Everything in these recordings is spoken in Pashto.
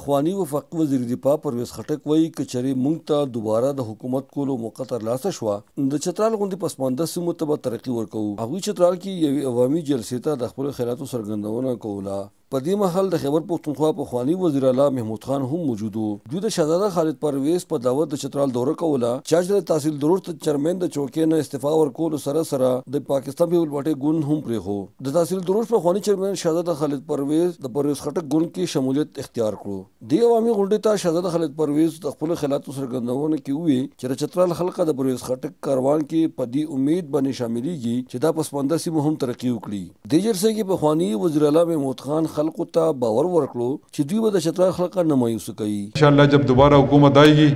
پخوانی وفاقي وزیر دفاع پرویز خټک وایي که چېرې موږ ته دوباره د حکومت کولو موقع ترلاسه شوه د چترال غوندې پسمانده سیمو ته به ترقي ورکوو. هغوی چترال کې یوې عوامي جلسې ته د خپلو خیالاتو څرګندونه کوله. په دې مهال د خیبر پښتونخوا پخوانی وزیر اعلی محمود خان هم موجود و. دوی د شهزاده خالد پرویز په دعوت د چترال دوره کوله چې د تحصیل درور ته چیرمن د چوکۍ نه استعفا ورکولو سره سره د پاکستان پیپل پارټي ګوند هم پرېښود. د تحصیل درور پخوانی چیرمن شهزاده خالد پرویز د پرویز خټک ګوند کې شمولیت اختیار کړو. دې عوامي غونډې ته شهزاده خالد پرویز د خپلو خیالاتو څرګندونه کې وویل چې د چترال خلکه د پرویز خټک کاروان کې په دې امید باندې شاملېږي چې دا پسمانده سیمه هم ترقي وکړي. دې جلسې کې پخوانی وزیر اعلی محمود خان خلکو ته باور ورکړو چې دوی به د چترال خلک نه مایوس کوي. इंशाअल्लाह जब दोबारा हुकूमत आएगी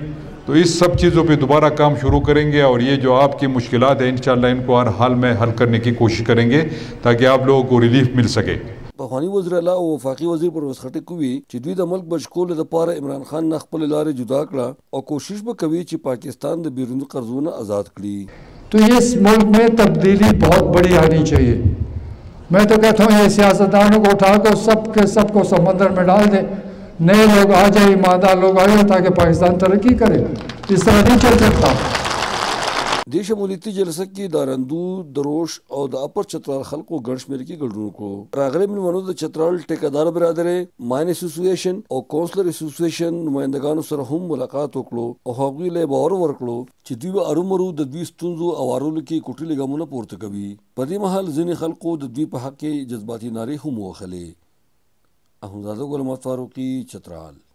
तो इस सब चीज़ों पे दोबारा काम शुरू करेंगे और ये जो आपकी मुश्किलात हैं इंशाअल्लाह इनको हर हाल में हल करने की कोशिश करेंगे ताकि आप लोगों को रिलीफ मिल सके. پخوانی وزیر اعلی او وفاقي وزیر پرویز خټک وویل چې دوی د ملک بچکولو لپاره عمران خان نه خپل لارې جدا کړه او کوشش به کوي چې پاکستان د بیروني قرضونو آزاد کړي. तो इस मुल्क में तब्दीली बहुत बड़ी आनी चाहिए. मैं तो कहता हूँ ये सियासतदानों को उठा कर सबको समंदर में डाल दें. नए लोग आ जाए, ईमानदार लोग आ जाए ताकि पाकिस्तान तरक्की करे. इस तरह नहीं चल सकता. دې شمولیتي جلسه کې د رندو دروش او د اپر چترال خلکو ګڼ شمېر کې ګډون وکړو. راغلي مېلمنو د چترال ټیکهدار برادرۍ ماین اسوسییشن او کونسلر اسوسییشن نمایندګانو سره هم ملاقات وکړو او هغوی له باور ورکړو چې دوی به ارومرو د دوی ستونزو اوارولو کې کوټلي ګامونه پورته کوي. په دې مهال ځینې خلکو د دوی په حق کې جذباتي نارې هم ووهلې. احمدزاده ګل محمد فاروقي، چترال.